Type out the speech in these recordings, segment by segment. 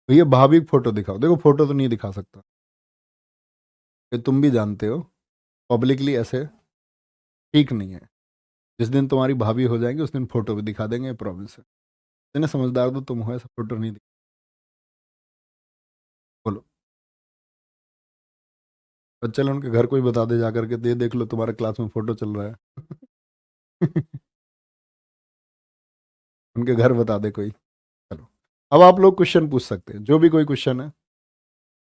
भैया भाभी की फोटो दिखाओ। देखो फोटो तो नहीं दिखा सकता, ये तुम भी जानते हो, पब्लिकली ऐसे ठीक नहीं है। जिस दिन तुम्हारी भाभी हो जाएंगी उस दिन फोटो भी दिखा देंगे, प्रॉमिस है। इतने समझदार तो तुम हो, ऐसा फोटो नहीं दिखा। बोलो। और चलो उनके घर कोई बता दे जा करके, दे देख लो तुम्हारे क्लास में फोटो चल रहा है। उनके घर बता दे कोई। चलो, अब आप लोग क्वेश्चन पूछ सकते हैं, जो भी कोई क्वेश्चन है।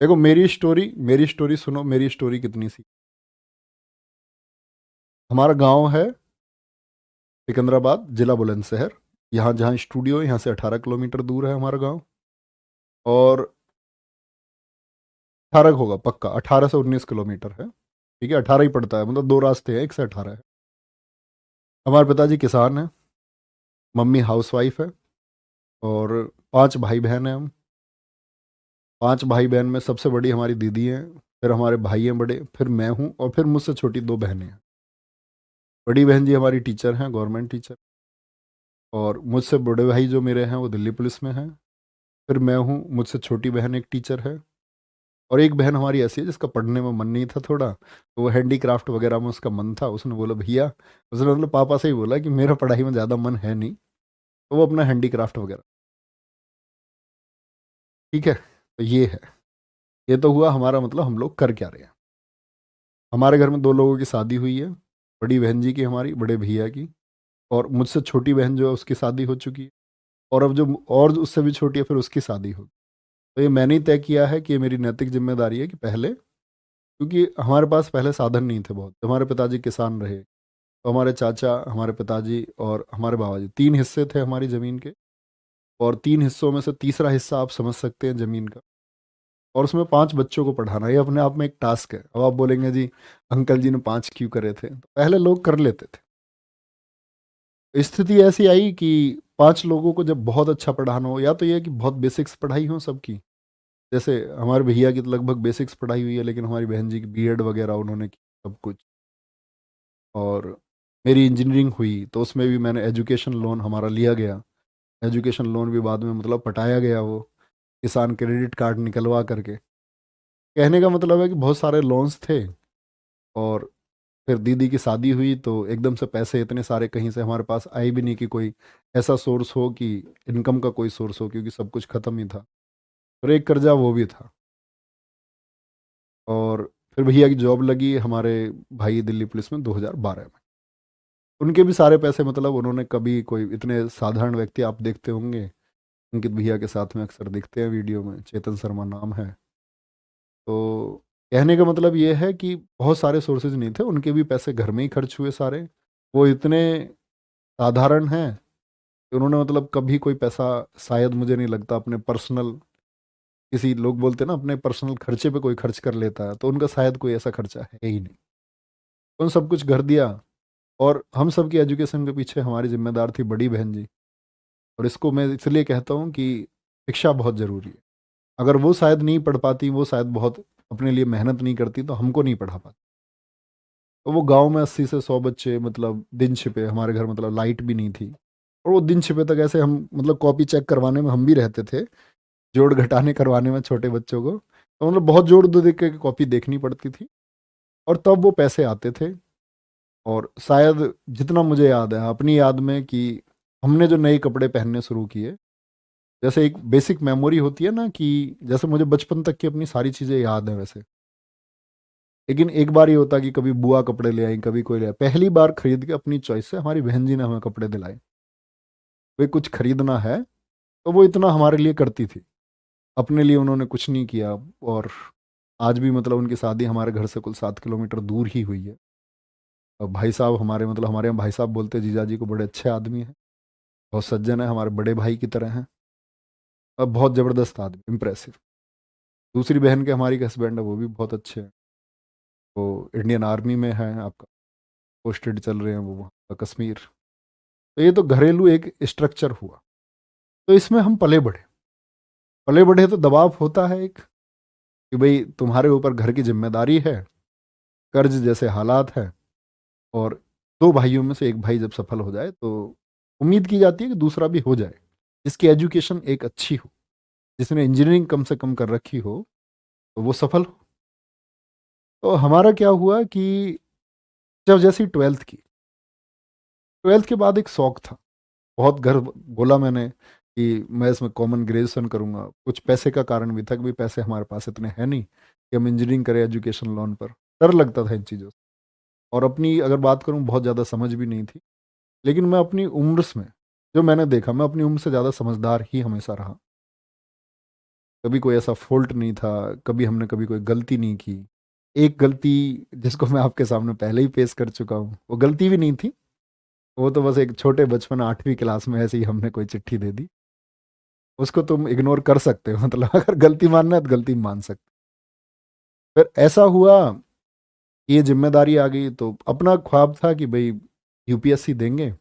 देखो मेरी स्टोरी सुनो, मेरी स्टोरी कितनी सी। हमारा गांव है सिकंदराबाद, जिला बुलंदशहर। यहाँ जहाँ स्टूडियो है यहाँ से 18 किलोमीटर दूर है हमारा गांव। और 18 होगा पक्का, 18 से 19 किलोमीटर है। ठीक है, 18 ही पड़ता है, मतलब दो रास्ते हैं, एक से 18 है। हमारे पिताजी किसान हैं, मम्मी हाउसवाइफ है, और 5 भाई बहन हैं हम। 5 भाई बहन में सबसे बड़ी हमारी दीदी हैं, फिर हमारे भाई हैं बड़े, फिर मैं हूँ, और फिर मुझसे छोटी 2 बहनें हैं। बड़ी बहन जी हमारी टीचर हैं, गवर्नमेंट टीचर। और मुझसे बड़े भाई जो मेरे हैं वो दिल्ली पुलिस में हैं। फिर मैं हूँ, मुझसे छोटी बहन एक टीचर है। और एक बहन हमारी ऐसी है जिसका पढ़ने में मन नहीं था थोड़ा, तो वो हैंडीक्राफ्ट वगैरह में उसका मन था। उसने बोला भैया, उसने मतलब पापा से ही बोला कि मेरा पढ़ाई में ज़्यादा मन है नहीं, तो वो अपना हैंडीक्राफ्ट वगैरह। ठीक है, तो ये है। ये तो हुआ हमारा, मतलब हम लोग कर क्या रहे हैं। हमारे घर में 2 लोगों की शादी हुई है, बड़ी बहन जी की, हमारी बड़े भैया की। और मुझसे छोटी बहन जो है उसकी शादी हो चुकी है। और अब जो और उससे भी छोटी है फिर उसकी शादी होगी। तो ये मैंने ही तय किया है कि ये मेरी नैतिक जिम्मेदारी है कि पहले, क्योंकि हमारे पास पहले साधन नहीं थे बहुत। हमारे पिताजी किसान रहे, तो हमारे चाचा, हमारे पिताजी और हमारे बाबा जी, 3 हिस्से थे हमारी ज़मीन के। और 3 हिस्सों में से तीसरा हिस्सा आप समझ सकते हैं ज़मीन का। और उसमें 5 बच्चों को पढ़ाना, ये अपने आप में एक टास्क है। अब आप बोलेंगे जी अंकल जी ने 5 क्यों करे थे, तो पहले लोग कर लेते थे। स्थिति ऐसी आई कि 5 लोगों को जब बहुत अच्छा पढ़ाना हो, या तो ये कि बहुत बेसिक्स पढ़ाई हो सबकी। जैसे हमारे भैया की तो लगभग बेसिक्स पढ़ाई हुई है, लेकिन हमारी बहन जी की बीएड वगैरह उन्होंने की, सब कुछ। और मेरी इंजीनियरिंग हुई तो उसमें भी मैंने एजुकेशन लोन हमारा लिया गया। एजुकेशन लोन भी बाद में मतलब पटाया गया, वो किसान क्रेडिट कार्ड निकलवा करके। कहने का मतलब है कि बहुत सारे लोन्स थे। और फिर दीदी की शादी हुई तो एकदम से पैसे इतने सारे कहीं से हमारे पास आए भी नहीं कि कोई ऐसा सोर्स हो कि इनकम का कोई सोर्स हो, क्योंकि सब कुछ ख़त्म ही था। और एक कर्जा वो भी था। और फिर भैया की जॉब लगी हमारे भाई दिल्ली पुलिस में 2012 में। उनके भी सारे पैसे, मतलब उन्होंने कभी, कोई इतने साधारण व्यक्ति आप देखते होंगे, अंकित भैया के साथ में अक्सर दिखते हैं वीडियो में, चेतन शर्मा नाम है। तो कहने का मतलब ये है कि बहुत सारे सोर्सेज नहीं थे, उनके भी पैसे घर में ही खर्च हुए सारे। वो इतने साधारण हैं कि उन्होंने मतलब कभी कोई पैसा, शायद मुझे नहीं लगता, अपने पर्सनल, किसी लोग बोलते हैं ना अपने पर्सनल खर्चे पे कोई खर्च कर लेता है, तो उनका शायद कोई ऐसा खर्चा है ही नहीं। तो उन सब कुछ कर दिया। और हम सब की एजुकेशन के पीछे हमारी जिम्मेदार थी बड़ी बहन जी। और इसको मैं इसलिए कहता हूँ कि शिक्षा बहुत ज़रूरी है। अगर वो शायद नहीं पढ़ पाती, वो शायद बहुत अपने लिए मेहनत नहीं करती, तो हमको नहीं पढ़ा पाती। तो वो गांव में 80 से 100 बच्चे, मतलब दिन छिपे हमारे घर, मतलब लाइट भी नहीं थी। और वो दिन छिपे तक ऐसे हम, मतलब कॉपी चेक करवाने में हम भी रहते थे, जोड़ घटाने करवाने में छोटे बच्चों को, तो मतलब बहुत जोड़ दो देख के कॉपी देखनी पड़ती थी। और तब वो पैसे आते थे। और शायद जितना मुझे याद है अपनी याद में, कि हमने जो नए कपड़े पहनने शुरू किए, जैसे एक बेसिक मेमोरी होती है ना, कि जैसे मुझे बचपन तक की अपनी सारी चीज़ें याद हैं वैसे। लेकिन एक बार ये होता कि कभी बुआ कपड़े ले आई, कभी कोई ले आया। पहली बार खरीद के अपनी चॉइस से हमारी बहन जी ने हमें कपड़े दिलाए। वे कुछ खरीदना है तो वो इतना हमारे लिए करती थी, अपने लिए उन्होंने कुछ नहीं किया। और आज भी मतलब उनकी शादी हमारे घर से कुल 7 किलोमीटर दूर ही हुई है। और भाई साहब हमारे, मतलब हमारे यहाँ भाई साहब बोलते हैं जीजा जी को, बड़े अच्छे आदमी हैं, बहुत सज्जन है, हमारे बड़े भाई की तरह हैं। और बहुत ज़बरदस्त आदमी, इम्प्रेसिव। दूसरी बहन के हमारी हस्बैंड है, वो भी बहुत अच्छे हैं। वो इंडियन आर्मी में है, आपका पोस्टेड चल रहे हैं वो वहाँ कश्मीर। तो ये तो घरेलू एक स्ट्रक्चर हुआ। तो इसमें हम पले बढ़े। पले बढ़े तो दबाव होता है एक, कि भाई तुम्हारे ऊपर घर की जिम्मेदारी है, कर्ज जैसे हालात है। और 2 भाइयों में से एक भाई जब सफल हो जाए तो उम्मीद की जाती है कि दूसरा भी हो जाए, जिसकी एजुकेशन एक अच्छी हो। जिसने इंजीनियरिंग कम से कम कर रखी हो तो वो सफल हो। तो हमारा क्या हुआ कि जब जैसी ट्वेल्थ के बाद एक शौक था, बहुत घर बोला मैंने कि मैं इसमें कॉमन ग्रेजुएशन करूंगा। कुछ पैसे का कारण भी था कि भाई पैसे हमारे पास इतने हैं नहीं कि हम इंजीनियरिंग करें एजुकेशन लोन पर। डर लगता था इन चीज़ों से, और अपनी अगर बात करूं बहुत ज़्यादा समझ भी नहीं थी। लेकिन मैं अपनी उम्र में जो मैंने देखा, मैं अपनी उम्र से ज़्यादा समझदार ही हमेशा रहा। कभी कोई ऐसा फॉल्ट नहीं था, कभी हमने कभी कोई गलती नहीं की। एक गलती जिसको मैं आपके सामने पहले ही पेश कर चुका हूँ, वो गलती भी नहीं थी। वो तो बस एक छोटे बचपन 8वीं क्लास में ऐसे ही हमने कोई चिट्ठी दे दी। उसको तुम इग्नोर कर सकते हो, मतलब अगर गलती मानना है तो गलती मान सकते हो। फिर ऐसा हुआ, ये जिम्मेदारी आ गई, तो अपना ख्वाब था कि भाई यूपीएससी देंगे।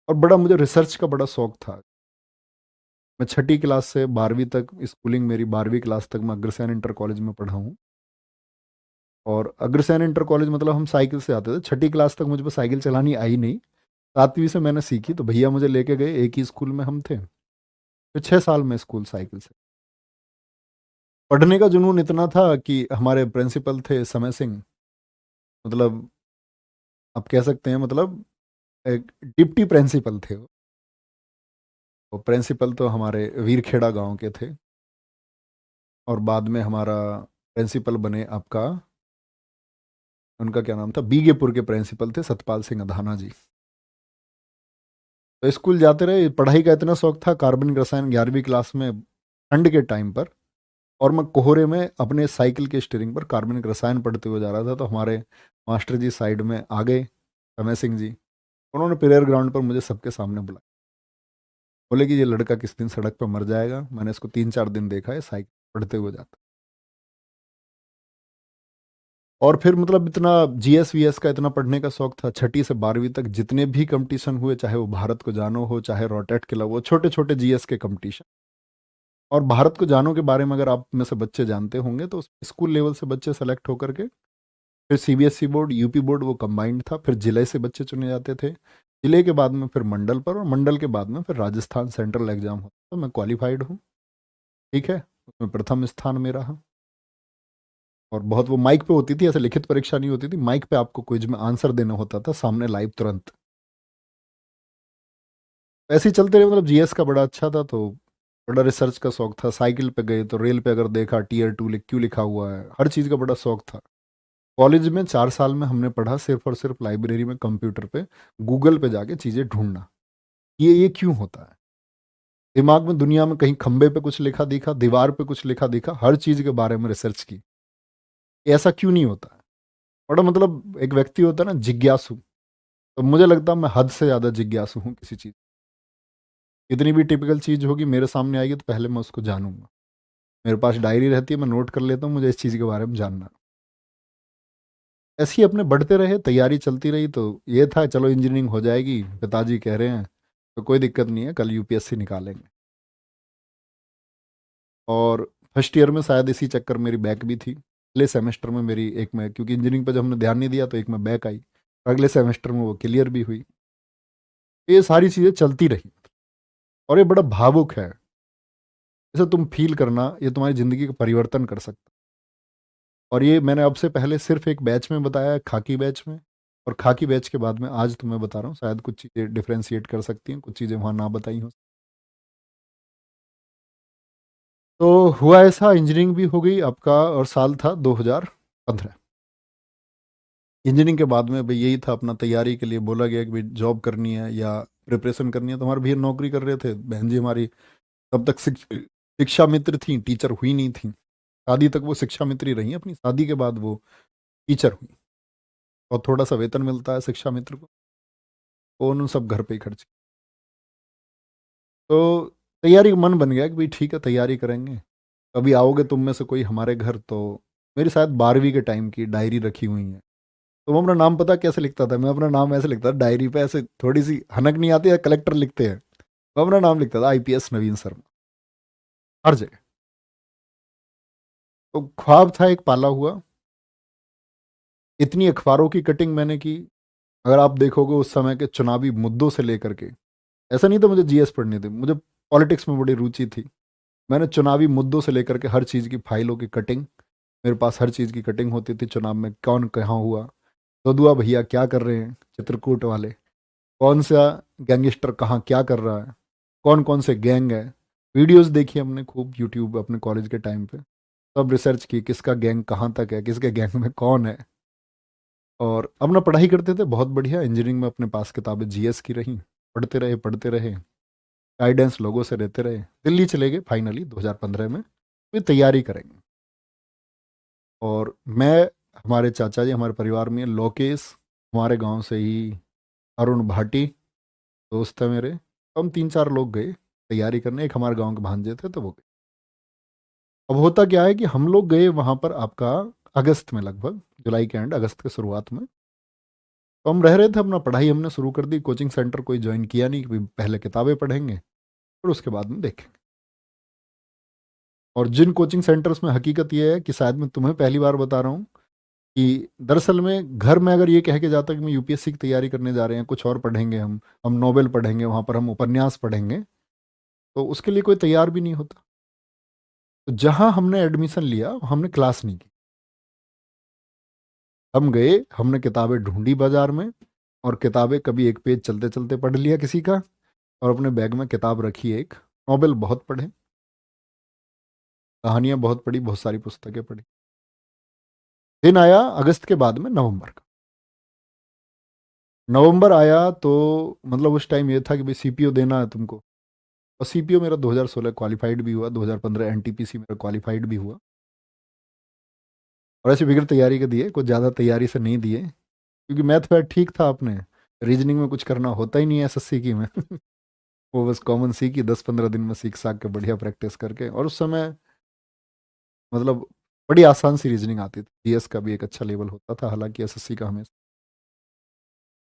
और बड़ा मुझे रिसर्च का बड़ा शौक था। मैं 6ठी क्लास से 12वीं तक स्कूलिंग, मेरी 12वीं क्लास तक मैं अग्रसेन इंटर कॉलेज में पढ़ा हूँ। और अग्रसेन इंटर कॉलेज मतलब हम साइकिल से आते थे। 6ठी क्लास तक मुझ पर साइकिल चलानी आई नहीं, 7वीं से मैंने सीखी, तो भैया मुझे लेके गए, एक ही स्कूल में हम थे। फिर 6 साल में स्कूल साइकिल से। पढ़ने का जुनून इतना था कि हमारे प्रिंसिपल थे समय सिंह, मतलब आप कह सकते हैं, मतलब एक डिप्टी प्रिंसिपल थे वो। तो प्रिंसिपल तो हमारे वीरखेड़ा गांव के थे, और बाद में हमारा प्रिंसिपल बने आपका, उनका क्या नाम था, बीगेपुर के प्रिंसिपल थे सतपाल सिंह अधाना जी। तो स्कूल जाते रहे, पढ़ाई का इतना शौक था, कार्बनिक रसायन 11वीं क्लास में ठंड के टाइम पर, और मैं कोहरे में अपने साइकिल के स्टीयरिंग पर कार्बनिक रसायन पढ़ते हुए जा रहा था। तो हमारे मास्टर जी साइड में आ गए, समय सिंह जी। उन्होंने प्रेयर ग्राउंड पर मुझे सबके सामने बुलाया, बोले कि ये लड़का किस दिन सड़क पर मर जाएगा। मैंने इसको 3-4 दिन देखा है साइकिल पढ़ते हुए जाता। और फिर मतलब इतना जीएस वीएस का इतना पढ़ने का शौक था, 6ठी से 12वीं तक जितने भी कंपटीशन हुए, चाहे वो भारत को जानो हो, चाहे रोटेट क्लब हो, छोटे छोटे जीएस के कंपटीशन। और भारत को जानो के बारे में अगर आप में से बच्चे जानते होंगे, तो स्कूल लेवल से बच्चे सेलेक्ट होकर के फिर सीबीएसई बोर्ड, यूपी बोर्ड, वो कंबाइंड था। फिर जिले से बच्चे चुने जाते थे, जिले के बाद में फिर मंडल पर, और मंडल के बाद में फिर राजस्थान सेंट्रल एग्जाम होता। तो मैं क्वालिफाइड हूँ, ठीक है, उसमें प्रथम स्थान में रहा। और बहुत वो माइक पे होती थी, ऐसे लिखित परीक्षा नहीं होती थी, माइक पे आपको क्विज में आंसर देना होता था सामने लाइव तुरंत। ऐसे ही चलते रहे, मतलब जीएस का बड़ा अच्छा था। तो बड़ा रिसर्च का शौक था। साइकिल पे गए तो रेल पे अगर देखा Tier 2 क्यों लिखा हुआ है, हर चीज़ का बड़ा शौक था। कॉलेज में 4 साल में हमने पढ़ा सिर्फ और सिर्फ लाइब्रेरी में कंप्यूटर पे गूगल पे जाके चीज़ें ढूंढना, ये क्यों होता है। दिमाग में दुनिया में कहीं खंबे पे कुछ लिखा दिखा, दीवार पे कुछ लिखा दिखा, हर चीज़ के बारे में रिसर्च की, ऐसा क्यों नहीं होता है। बड़ा मतलब एक व्यक्ति होता है ना जिज्ञासु, तो मुझे लगता है मैं हद से ज़्यादा जिज्ञासु हूँ किसी चीज़। कितनी भी टिपिकल चीज़ होगी मेरे सामने आएगी तो पहले मैं उसको जानूंगा। मेरे पास डायरी रहती है, मैं नोट कर लेता हूँ, मुझे इस चीज़ के बारे में जानना है। ऐसे ही अपने बढ़ते रहे, तैयारी चलती रही। तो ये था चलो इंजीनियरिंग हो जाएगी, पिताजी कह रहे हैं तो कोई दिक्कत नहीं है, कल यूपीएससी निकालेंगे। और फर्स्ट ईयर में शायद इसी चक्कर मेरी बैक भी थी। अगले सेमेस्टर में मेरी एक में, क्योंकि इंजीनियरिंग पर जब हमने ध्यान नहीं दिया तो एक में बैक आई, अगले सेमेस्टर में वो क्लियर भी हुई। ये सारी चीज़ें चलती रही। और ये बड़ा भावुक है, इसे तुम फील करना, ये तुम्हारी ज़िंदगी का परिवर्तन कर सकता है। और ये मैंने अब से पहले सिर्फ एक बैच में बताया है, खाकी बैच में। और खाकी बैच के बाद में आज तुम्हें बता रहा हूँ, शायद कुछ चीज़ें डिफ्रेंशिएट कर सकती हैं, कुछ चीज़ें वहाँ ना बताई हो। तो हुआ ऐसा, इंजीनियरिंग भी हो गई आपका, और साल था 2015। इंजीनियरिंग के बाद में भाई यही था, अपना तैयारी के लिए बोला गया कि भाई जॉब करनी है या प्रिपरेशन करनी है। तो हमारे भैया नौकरी कर रहे थे, बहन जी हमारी तब तक शिक्षा मित्र थी, टीचर हुई नहीं थी। शादी तक वो शिक्षा मित्र ही रही, अपनी शादी के बाद वो टीचर हुई। और थोड़ा सा वेतन मिलता है शिक्षा मित्र को, वो उन्होंने सब घर पे ही खर्च किया। तो तैयारी का मन बन गया कि भाई ठीक है तैयारी करेंगे। कभी आओगे तुम में से कोई हमारे घर, तो मेरी शायद 12वीं के टाइम की डायरी रखी हुई है। तो मैं अपना नाम पता कैसे लिखता था, मैं अपना नाम ऐसे लिखता था डायरी पे, ऐसे थोड़ी सी हनक नहीं आती है, कलेक्टर लिखते हैं, मैं अपना नाम लिखता था आईपीएस नवीन शर्मा, हर जगह। तो ख्वाब था एक पाला हुआ। इतनी अखबारों की कटिंग मैंने की, अगर आप देखोगे उस समय के चुनावी मुद्दों से लेकर के, ऐसा नहीं था मुझे जीएस पढ़नी थी, मुझे पॉलिटिक्स में बड़ी रुचि थी। मैंने चुनावी मुद्दों से लेकर के हर चीज़ की फाइलों की कटिंग, मेरे पास हर चीज़ की कटिंग होती थी। चुनाव में कौन कहाँ हुआ, सदुआ भैया क्या कर रहे हैं, चित्रकूट वाले कौन सा गैंगस्टर कहाँ क्या कर रहा है, कौन कौन से गैंग है। वीडियोस देखी हमने खूब यूट्यूब अपने कॉलेज के टाइम पे, सब रिसर्च की किसका गैंग कहाँ तक है, किसके गैंग में कौन है। और अपना पढ़ाई करते थे बहुत बढ़िया। इंजीनियरिंग में अपने पास किताबें जीएस की रहीं, पढ़ते रहे पढ़ते रहे, गाइडेंस लोगों से रहते रहे। दिल्ली चले गए फाइनली 2015 में, फिर तैयारी करेंगे। और मैं, हमारे चाचा जी हमारे परिवार में लोकेश, हमारे गांव से ही अरुण भाटी दोस्त है मेरे, हम 3-4 लोग गए तैयारी करने। एक हमारे गांव के भांजे थे तो वो गए। अब होता क्या है कि हम लोग गए वहां पर आपका अगस्त में, लगभग जुलाई के एंड अगस्त के शुरुआत में। तो हम रह रहे थे, अपना पढ़ाई हमने शुरू कर दी। कोचिंग सेंटर कोई ज्वाइन किया नहीं कि पहले किताबें पढ़ेंगे और उसके बाद में देखेंगे। और जिन कोचिंग सेंटर्स में हकीकत यह है कि शायद मैं तुम्हें पहली बार बता रहा हूँ कि दरअसल में घर में अगर ये कह के जाता कि मैं यूपीएससी की तैयारी करने जा रहे हैं, कुछ और पढ़ेंगे, हम नोवेल पढ़ेंगे, वहाँ पर हम उपन्यास पढ़ेंगे, तो उसके लिए कोई तैयार भी नहीं होता। तो जहाँ हमने एडमिशन लिया हमने क्लास नहीं की। हम गए, हमने किताबें ढूंढी बाजार में, और किताबें कभी एक पेज चलते चलते पढ़ लिया किसी का, और अपने बैग में किताब रखी एक, नोवेल बहुत पढ़े, कहानियां बहुत पढ़ी, बहुत सारी पुस्तकें पढ़ी। दिन आया अगस्त के बाद में नवंबर का। नवंबर आया तो मतलब उस टाइम ये था कि भाई सीपीओ देना है तुमको। और सीपीओ मेरा 2016 क्वालिफाइड भी हुआ, 2015 एनटीपीसी मेरा क्वालिफाइड भी हुआ। और ऐसे बिगड़ तैयारी के दिए, कुछ ज़्यादा तैयारी से नहीं दिए, क्योंकि मैथ वैथ ठीक था अपने, रीजनिंग में कुछ करना होता ही नहीं है एसएससी की में। वो बस कॉमन सी की 10-15 दिन में सीख साख के बढ़िया प्रैक्टिस करके। और उस समय मतलब बड़ी आसान सी रीजनिंग आती थी, जीएस का भी एक अच्छा लेवल होता था, हालांकि एसएससी का हमें।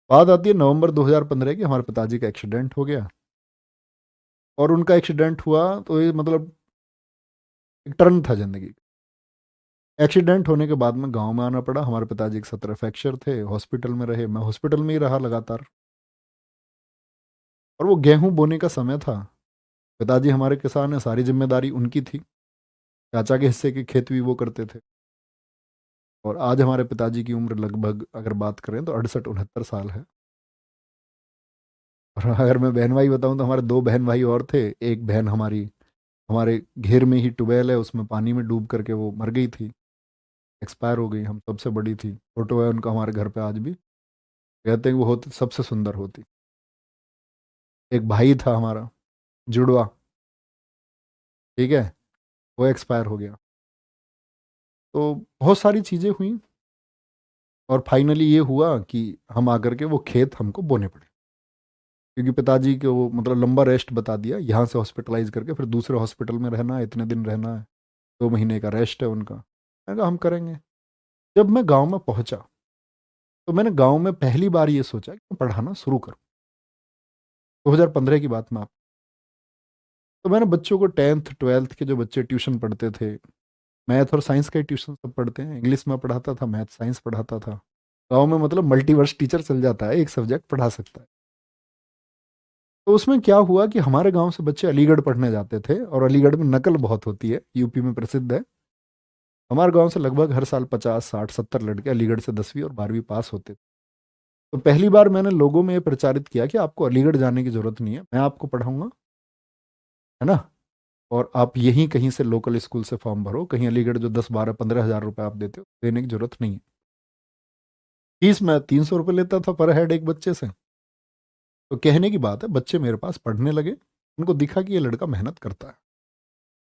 बात आती है नवंबर 2015 की, हमारे पिताजी का एक्सीडेंट हो गया। और उनका एक्सीडेंट हुआ तो ये मतलब एक टर्न था जिंदगी का। एक्सीडेंट होने के बाद में गांव में आना पड़ा। हमारे पिताजी के 17 फ्रैक्चर थे, हॉस्पिटल में रहे, मैं हॉस्पिटल में ही रहा लगातार। और वो गेहूं बोने का समय था। पिताजी हमारे किसान है, सारी जिम्मेदारी उनकी थी। चाचा के हिस्से के खेत भी वो करते थे। और आज हमारे पिताजी की उम्र लगभग अगर बात करें तो 68-69 साल है। और अगर मैं बहन भाई बताऊं तो हमारे 2 बहन भाई और थे। एक बहन हमारी हमारे घेर में ही ट्यूबवेल है, उसमें पानी में डूब करके वो मर गई थी, एक्सपायर हो गई। हम सबसे बड़ी थी, फोटो है उनका हमारे घर पे आज भी। कहते हैं कि वो होती सबसे सुंदर होती। एक भाई था हमारा जुड़वा, ठीक है, वो एक्सपायर हो गया। तो बहुत सारी चीज़ें हुई। और फाइनली ये हुआ कि हम आकर के वो खेत हमको बोने पड़े, क्योंकि पिताजी को वो मतलब लंबा रेस्ट बता दिया, यहाँ से हॉस्पिटलाइज करके फिर दूसरे हॉस्पिटल में रहना है, इतने दिन रहना है, 2 महीने का रेस्ट है उनका। मैंने कहा हम करेंगे। जब मैं गांव में पहुंचा तो मैंने गांव में पहली बार ये सोचा कि मैं पढ़ाना शुरू करूं। 2015 की बात में आप, तो मैंने बच्चों को 10th 12th के जो बच्चे ट्यूशन पढ़ते थे, मैथ और साइंस का ही ट्यूशन सब पढ़ते हैं, इंग्लिश में पढ़ाता था, मैथ साइंस पढ़ाता था। गांव में मतलब मल्टीवर्स टीचर चल जाता है, एक सब्जेक्ट पढ़ा सकता है। तो उसमें क्या हुआ कि हमारे गांव से बच्चे अलीगढ़ पढ़ने जाते थे, और अलीगढ़ में नकल बहुत होती है, यूपी में प्रसिद्ध है। हमारे गांव से लगभग हर साल 50-60-70 लड़के अलीगढ़ से 10वीं और 12वीं पास होते थे। तो पहली बार मैंने लोगों में ये प्रचारित किया कि आपको अलीगढ़ जाने की जरूरत नहीं है, मैं आपको पढ़ाऊंगा, है ना। और आप यहीं कहीं से लोकल स्कूल से फॉर्म भरो, कहीं अलीगढ़ जो 10-12-15 हज़ार रुपए आप देते हो देने की जरूरत नहीं है। फीस मैं 300 रुपये लेता था पर हेड एक बच्चे से। तो कहने की बात है, बच्चे मेरे पास पढ़ने लगे, उनको दिखा कि ये लड़का मेहनत करता है।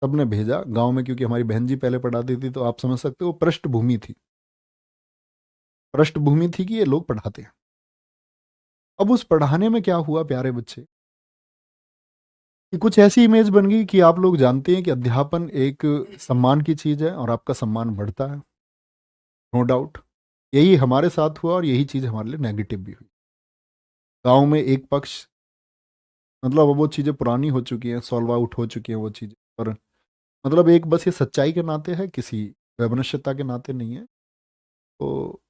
सबने भेजा गांव में, क्योंकि हमारी बहन जी पहले पढ़ाती थी, तो आप समझ सकते हो पृष्ठभूमि थी, पृष्ठभूमि थी कि ये लोग पढ़ाते हैं। अब उस पढ़ाने में क्या हुआ प्यारे बच्चे, कि कुछ ऐसी इमेज बन गई कि आप लोग जानते हैं कि अध्यापन एक सम्मान की चीज़ है और आपका सम्मान बढ़ता है, नो डाउट। यही हमारे साथ हुआ और यही चीज़ हमारे लिए नेगेटिव भी हुई। गांव में एक पक्ष, मतलब अब वो चीज़ें पुरानी हो चुकी हैं, सॉल्व आउट हो चुकी हैं वो चीज़ें, पर मतलब एक बस ये सच्चाई के नाते है, किसी वैमनस्यता के नाते नहीं है। तो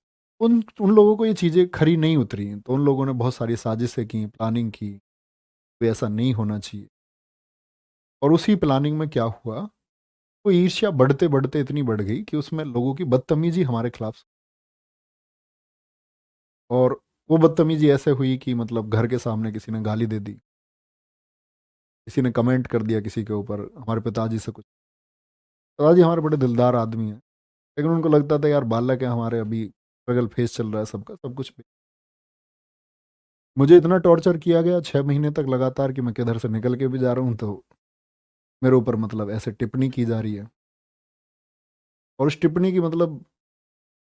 उन उन लोगों को ये चीज़ें खरी नहीं उतरी, तो उन लोगों ने बहुत सारी साजिशें की, प्लानिंग की, तो ऐसा नहीं होना चाहिए। और उसी प्लानिंग में क्या हुआ, वो ईर्ष्या बढ़ते बढ़ते इतनी बढ़ गई कि उसमें लोगों की बदतमीजी हमारे खिलाफ। और वो बदतमीजी ऐसे हुई कि मतलब घर के सामने किसी ने गाली दे दी, किसी ने कमेंट कर दिया किसी के ऊपर, हमारे पिताजी से कुछ। पिताजी हमारे बड़े दिलदार आदमी हैं, लेकिन उनको लगता था यार बालक है हमारे, अभी स्ट्रगल फेस चल रहा है सबका, सब कुछ। मुझे इतना टॉर्चर किया गया 6 महीने तक लगातार कि मैं किधर से निकल के भी जा रहा हूँ तो मेरे ऊपर मतलब ऐसे टिप्पणी की जा रही है। और उस टिप्पणी की मतलब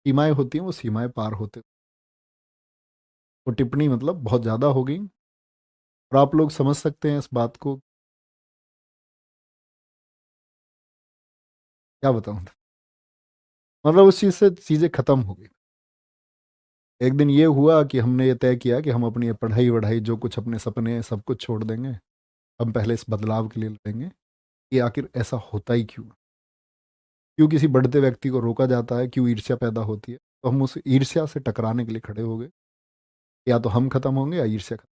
सीमाएं होती हैं, वो सीमाएं पार होते, वो टिप्पणी मतलब बहुत ज़्यादा हो गई। और आप लोग समझ सकते हैं इस बात को, क्या बताऊँ। मतलब उस चीज़ से चीज़ें ख़त्म हो गई। एक दिन ये हुआ कि हमने ये तय किया कि हम अपनी ये पढ़ाई वढ़ाई जो कुछ अपने सपने हैं सब कुछ छोड़ देंगे। हम पहले इस बदलाव के लिए लड़ेंगे कि आखिर ऐसा होता ही क्यों, क्यों किसी बढ़ते व्यक्ति को रोका जाता है, क्यों ईर्ष्या पैदा होती है। तो हम उस ईर्ष्या से टकराने के लिए खड़े हो गए, या तो हम खत्म होंगे या ईर्ष्या खत्म।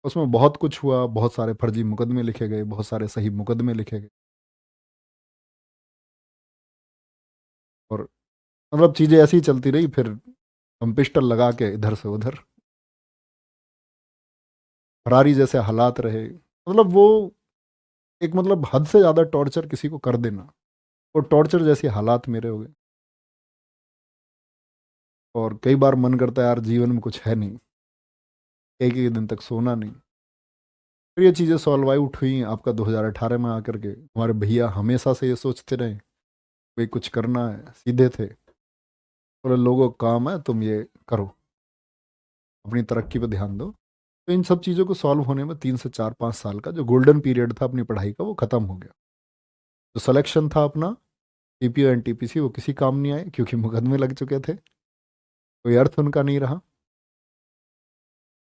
उसमें बहुत कुछ हुआ, बहुत सारे फर्जी मुकदमे लिखे गए, बहुत सारे सही मुकदमे लिखे गए। और मतलब चीज़ें ऐसी ही चलती रही। फिर हम पिस्टल लगा के इधर से उधर, फरारी जैसे हालात रहे। मतलब वो एक मतलब हद से ज़्यादा टॉर्चर किसी को कर देना, वो टॉर्चर जैसे हालात मेरे हो गए। और कई बार मन करता है यार जीवन में कुछ है नहीं, एक एक दिन तक सोना नहीं। फिर ये चीज़ें सॉल्व आउट हुई आपका 2018 में आकर के। हमारे भैया हमेशा से ये सोचते रहे भाई कुछ करना है, सीधे थे, बोले लोगों का काम है तुम ये करो, अपनी तरक्की पर ध्यान दो। तो इन सब चीज़ों को सॉल्व होने में 3 से 4 5 साल का जो गोल्डन पीरियड था अपनी पढ़ाई का, वो ख़त्म हो गया। जो सिलेक्शन था अपना टीपीओ एनटीपीसी, वो किसी काम नहीं आए क्योंकि मुकदमे लग चुके थे, कोई अर्थ उनका नहीं रहा।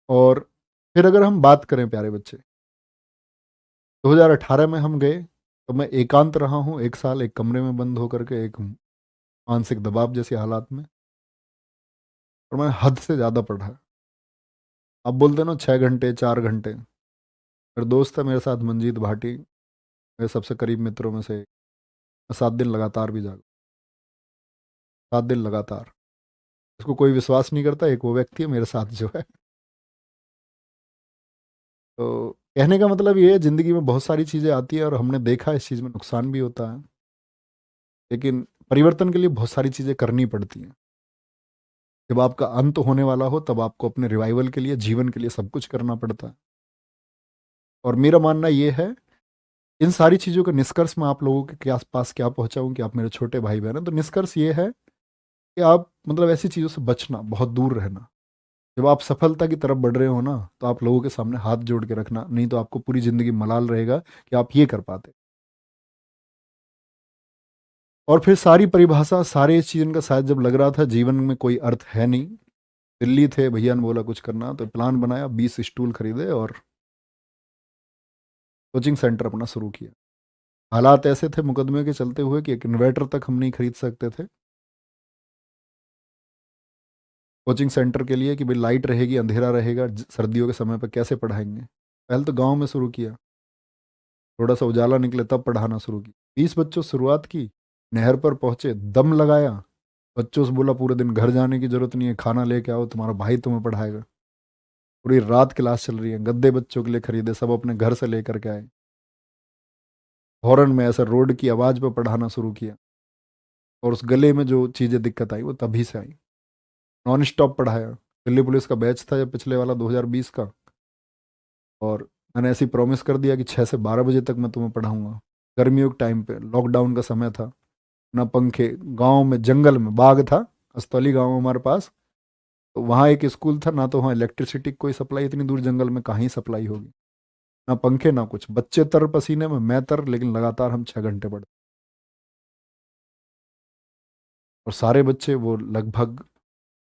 और फिर अगर हम बात करें प्यारे बच्चे, 2018 में हम गए तो मैं एकांत रहा हूँ 1 साल, एक कमरे में बंद होकर के, एक मानसिक दबाव जैसे हालात में। और मैं हद से ज़्यादा पढ़ा। आप बोलते ना 6 घंटे 4 घंटे। मेरे दोस्त है मेरे साथ मंजीत भाटी, मेरे सबसे करीब मित्रों में से एक। मैं 7 दिन लगातार भी जागा, 7 दिन लगातार। इसको कोई विश्वास नहीं करता, एक वो व्यक्ति है मेरे साथ जो है। तो कहने का मतलब ये है, ज़िंदगी में बहुत सारी चीज़ें आती है और हमने देखा इस चीज़ में नुकसान भी होता है, लेकिन परिवर्तन के लिए बहुत सारी चीज़ें करनी पड़ती हैं। जब आपका अंत होने वाला हो तब आपको अपने रिवाइवल के लिए, जीवन के लिए सब कुछ करना पड़ता है। और मेरा मानना ये है, इन सारी चीज़ों का निष्कर्ष मैं आप लोगों के आसपास क्या पहुंचाऊं कि आप मेरे छोटे भाई बहन हैं, तो निष्कर्ष ये है कि आप मतलब ऐसी चीज़ों से बचना, बहुत दूर रहना। जब आप सफलता की तरफ बढ़ रहे हो ना, तो आप लोगों के सामने हाथ जोड़ के रखना, नहीं तो आपको पूरी ज़िंदगी मलाल रहेगा कि आप ये कर पाते। और फिर सारी परिभाषा, सारे इस चीज़ का शायद जब लग रहा था जीवन में कोई अर्थ है नहीं, दिल्ली थे, भैया ने बोला कुछ करना, तो प्लान बनाया, 20 स्टूल खरीदे और कोचिंग सेंटर अपना शुरू किया। हालात ऐसे थे मुकदमे के चलते हुए कि एक इन्वर्टर तक हम नहीं खरीद सकते थे कोचिंग सेंटर के लिए, कि भाई लाइट रहेगी, अंधेरा रहेगा, सर्दियों के समय पर कैसे पढ़ाएंगे। पहले तो गांव में शुरू किया, थोड़ा सा उजाला निकले तब पढ़ाना शुरू किया। 20 बच्चों से शुरुआत की, नहर पर पहुंचे, दम लगाया, बच्चों से बोला पूरे दिन घर जाने की जरूरत नहीं है, खाना लेके आओ, तुम्हारा भाई तुम्हें पढ़ाएगा। पूरी रात क्लास चल रही है, गद्दे बच्चों के लिए खरीदे, सब अपने घर से लेकर के आए। हॉर्न में ऐसा रोड की आवाज़ पर पढ़ाना शुरू किया। और उस गले में जो चीज़ें दिक्कत आई वो तभी से आई। नॉन स्टॉप पढ़ाया। दिल्ली पुलिस का बैच था जब पिछले वाला 2020 का, और मैंने ऐसी प्रॉमिस कर दिया कि 6 से 12 बजे तक मैं तुम्हें पढ़ाऊंगा। गर्मियों के टाइम पे लॉकडाउन का समय था, ना पंखे, गांव में जंगल में बाग था, अस्तौली गांव में हमारे पास। तो वहाँ एक स्कूल था, ना तो वहाँ इलेक्ट्रिसिटी कोई सप्लाई, इतनी दूर जंगल में कहाँ ही सप्लाई होगी, ना पंखे ना कुछ। बच्चे तर पसीने में, मैं तर, लेकिन लगातार हम 6 घंटे पढ़ते। और सारे बच्चे वो लगभग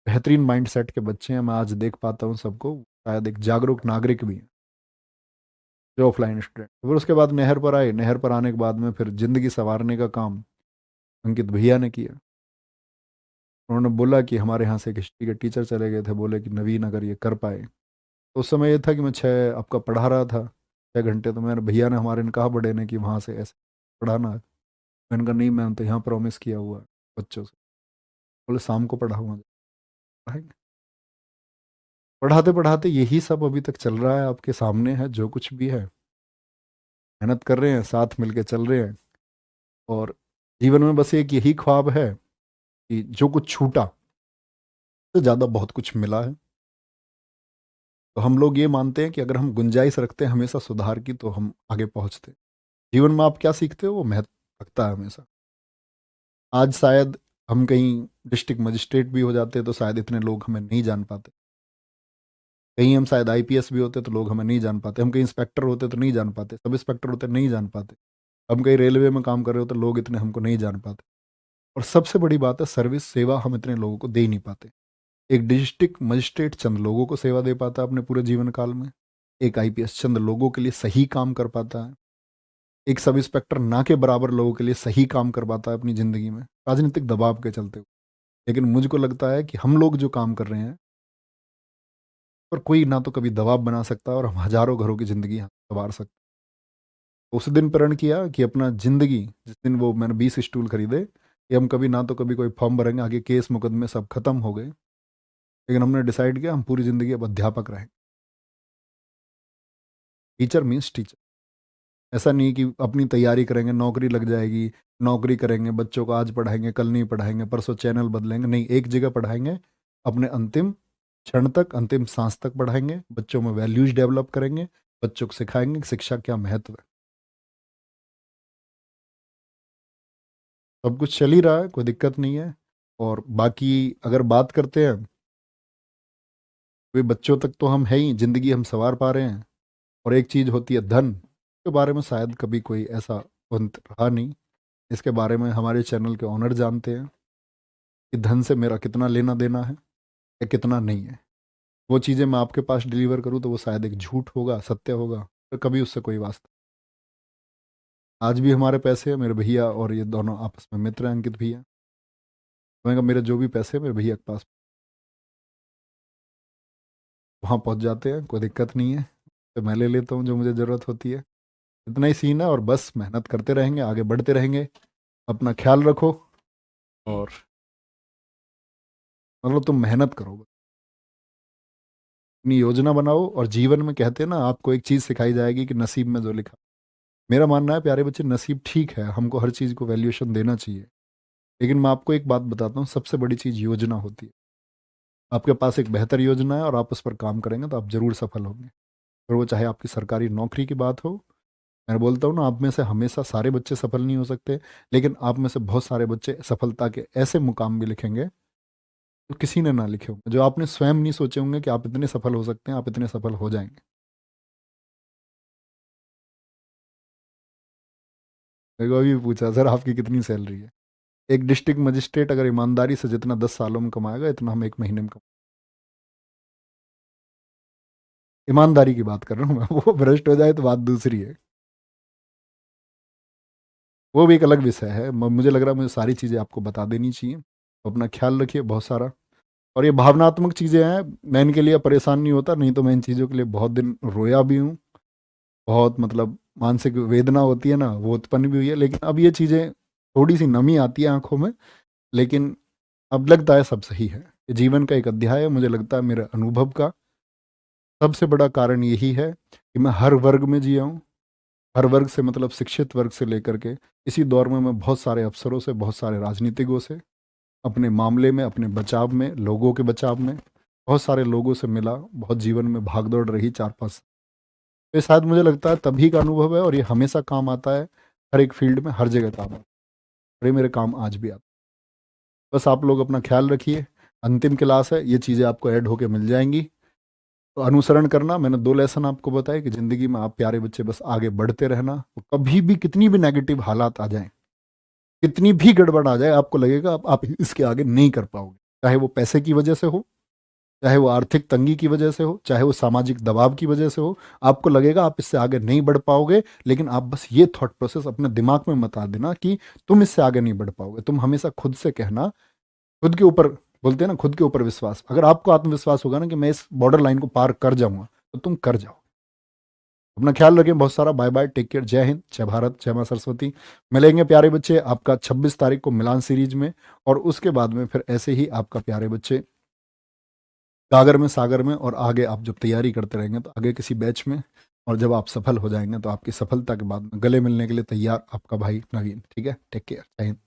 बेहतरीन माइंडसेट के बच्चे हैं, मैं आज देख पाता हूँ सबको, शायद एक जागरूक नागरिक भी हैं जो ऑफलाइन स्टूडेंट। फिर उसके बाद नहर पर आए, नहर पर आने के बाद में फिर जिंदगी संवारने का काम अंकित भैया ने किया। उन्होंने बोला कि हमारे यहाँ से एक हिस्ट्री के टीचर चले गए थे, बोले कि नवीन अगर ये कर पाए। तो उस समय ये था कि मैं 6 आपका पढ़ा रहा था, 6 घंटे तो मेरे भैया ने हमारे ने कहा बड़े ने कि वहाँ से ऐसे पढ़ाना है। मैंने कहा नहीं, मैंने तो यहाँ प्रॉमिस किया हुआ है बच्चों से। बोले शाम को पढ़ाऊंगा। पढ़ाएंगे। पढ़ाते पढ़ाते यही सब अभी तक चल रहा है, आपके सामने है जो कुछ भी है। मेहनत कर रहे हैं, साथ मिलके चल रहे हैं। और जीवन में बस एक यही ख्वाब है कि जो कुछ छूटा तो ज़्यादा बहुत कुछ मिला है। तो हम लोग ये मानते हैं कि अगर हम गुंजाइश रखते हैं हमेशा सुधार की तो हम आगे पहुंचते हैं। जीवन में आप क्या सीखते हो वो महत्व रखता है हमेशा। आज शायद हम कहीं डिस्ट्रिक्ट मजिस्ट्रेट भी हो जाते तो शायद इतने लोग हमें नहीं जान पाते। कहीं हम शायद आईपीएस भी होते तो लोग हमें नहीं जान पाते। हम कहीं इंस्पेक्टर होते तो नहीं जान पाते, सब इंस्पेक्टर होते नहीं जान पाते। हम कहीं रेलवे में काम कर रहे होते लोग इतने हमको नहीं जान पाते। और सबसे बड़ी बात है, सर्विस सेवा हम इतने लोगों को दे ही नहीं पाते। एक डिस्ट्रिक्ट मजिस्ट्रेट चंद लोगों को सेवा दे पाता है अपने पूरे जीवन काल में। एक आईपीएस चंद लोगों के लिए सही काम कर पाता है। एक सब इंस्पेक्टर ना के बराबर लोगों के लिए सही काम कर पाता है अपनी ज़िंदगी में, राजनीतिक दबाव के चलते हुए। लेकिन मुझको लगता है कि हम लोग जो काम कर रहे हैं पर कोई ना तो कभी दबाव बना सकता और हम हज़ारों घरों की ज़िंदगी संवार सकते। उस दिन प्रण किया कि अपना ज़िंदगी, जिस दिन वो मैंने 20 स्टूल खरीदे, कि हम कभी ना तो कभी कोई फॉर्म भरेंगे, आगे केस मुकदमे सब खत्म हो गए। लेकिन हमने डिसाइड किया हम पूरी ज़िंदगी अब अध्यापक रहेंगे। Teacher means teacher. ऐसा नहीं कि अपनी तैयारी करेंगे नौकरी लग जाएगी, नौकरी करेंगे बच्चों को आज पढ़ाएंगे कल नहीं पढ़ाएंगे परसों चैनल बदलेंगे, नहीं, एक जगह पढ़ाएंगे। अपने अंतिम क्षण तक, अंतिम सांस तक पढ़ाएंगे। बच्चों में वैल्यूज डेवलप करेंगे। बच्चों को सिखाएंगे कि शिक्षा क्या महत्व है। सब कुछ चल ही रहा है, कोई दिक्कत नहीं है। और बाकी अगर बात करते हैं, वे बच्चों तक तो हम है ही, जिंदगी हम संवार पा रहे हैं। और एक चीज होती है धन, के बारे में शायद कभी कोई ऐसा अंत रहा नहीं। इसके बारे में हमारे चैनल के ऑनर जानते हैं कि धन से मेरा कितना लेना देना है या कितना नहीं है। वो चीज़ें मैं आपके पास डिलीवर करूँ तो वो शायद एक झूठ होगा, सत्य होगा, तो कभी उससे कोई वास्ता। आज भी हमारे पैसे हैं, मेरे भैया और ये दोनों आपस में मित्र हैं, अंकित भैया। मैंने कहा मेरे जो भी पैसे हैं मेरे भैया के पास, वहाँ पहुँच जाते हैं, कोई दिक्कत नहीं है। तो मैं ले लेता हूँ जो मुझे ज़रूरत होती है। इतना ही सीन है और बस मेहनत करते रहेंगे, आगे बढ़ते रहेंगे। अपना ख्याल रखो और मतलब तुम मेहनत करो, अपनी योजना बनाओ। और जीवन में कहते हैं ना, आपको एक चीज़ सिखाई जाएगी कि नसीब में जो लिखा। मेरा मानना है प्यारे बच्चे, नसीब ठीक है, हमको हर चीज़ को वैल्यूएशन देना चाहिए। लेकिन मैं आपको एक बात बताता हूँ, सबसे बड़ी चीज़ योजना होती है। आपके पास एक बेहतर योजना है और आप उस पर काम करेंगे तो आप ज़रूर सफल होंगे। और वो चाहे आपकी सरकारी नौकरी की बात हो। मैं बोलता हूँ ना, आप में से हमेशा सारे बच्चे सफल नहीं हो सकते, लेकिन आप में से बहुत सारे बच्चे सफलता के ऐसे मुकाम भी लिखेंगे जो किसी ने ना लिखे होंगे, जो आपने स्वयं नहीं सोचे होंगे कि आप इतने सफल हो सकते हैं, आप इतने सफल हो जाएंगे। मेरे को अभी भी पूछा सर आपकी कितनी सैलरी है। एक डिस्ट्रिक्ट मजिस्ट्रेट अगर ईमानदारी से जितना 10 सालों में कमाएगा इतना हम एक महीने में ईमानदारी की बात कर रहा हूँ मैं। वो भ्रष्ट हो जाए तो बात दूसरी है, वो भी एक अलग विषय है। मुझे लग रहा है मुझे सारी चीज़ें आपको बता देनी चाहिए। तो अपना ख्याल रखिए बहुत सारा। और ये भावनात्मक चीज़ें हैं, मैं इनके लिए परेशान नहीं होता, नहीं तो मैं इन चीज़ों के लिए बहुत दिन रोया भी हूँ। बहुत मतलब मानसिक वेदना होती है ना, वो उत्पन्न भी हुई है। लेकिन अब ये चीज़ें, थोड़ी सी नमी आती है आंखों में, लेकिन अब लगता है सब सही है। ये जीवन का एक अध्याय है। मुझे लगता है मेरे अनुभव का सबसे बड़ा कारण यही है कि मैं हर वर्ग में जिया हूँ। हर वर्ग से मतलब शिक्षित वर्ग से लेकर के इसी दौर में मैं बहुत सारे अफसरों से, बहुत सारे राजनीतिकों से, अपने मामले में, अपने बचाव में, लोगों के बचाव में बहुत सारे लोगों से मिला। बहुत जीवन में भागदौड़ रही 4-5। तो ये शायद मुझे लगता है तभी का अनुभव है और ये हमेशा काम आता है। हर एक फील्ड में हर जगह काम आता है और ये मेरे काम आज भी आता है। बस आप लोग अपना ख्याल रखिए। अंतिम क्लास है, ये चीज़ें आपको ऐड होके मिल जाएंगी तो अनुसरण करना। मैंने 2 लेसन आपको बताए कि ज़िंदगी में आप प्यारे बच्चे बस आगे बढ़ते रहना। कभी भी कितनी भी नेगेटिव हालात आ जाएं, कितनी भी गड़बड़ आ जाए, आपको लगेगा आप इसके आगे नहीं कर पाओगे। चाहे वो पैसे की वजह से हो, चाहे वो आर्थिक तंगी की वजह से हो, चाहे वो सामाजिक दबाव की वजह से हो, आपको लगेगा आप इससे आगे नहीं बढ़ पाओगे। लेकिन आप बस ये थॉट प्रोसेस अपने दिमाग में मत देना कि तुम इससे आगे नहीं बढ़ पाओगे। तुम हमेशा खुद से कहना, खुद के ऊपर, बोलते हैं ना खुद के ऊपर विश्वास। अगर आपको आत्मविश्वास होगा ना कि मैं इस बॉर्डर लाइन को पार कर जाऊंगा, तो तुम कर जाओ। अपना ख्याल रखें बहुत सारा। बाय बाय, टेक केयर, जय हिंद, जय भारत, जय माँ सरस्वती। मिलेंगे प्यारे बच्चे आपका 26 तारीख को मिलान सीरीज में, और उसके बाद में फिर ऐसे ही आपका प्यारे बच्चे गागर में, सागर में, और आगे आप जब तैयारी करते रहेंगे तो आगे किसी बैच में, और जब आप सफल हो जाएंगे तो आपकी सफलता के बाद में गले मिलने के लिए तैयार आपका भाई नवीन। ठीक है, टेक केयर, जय हिंद।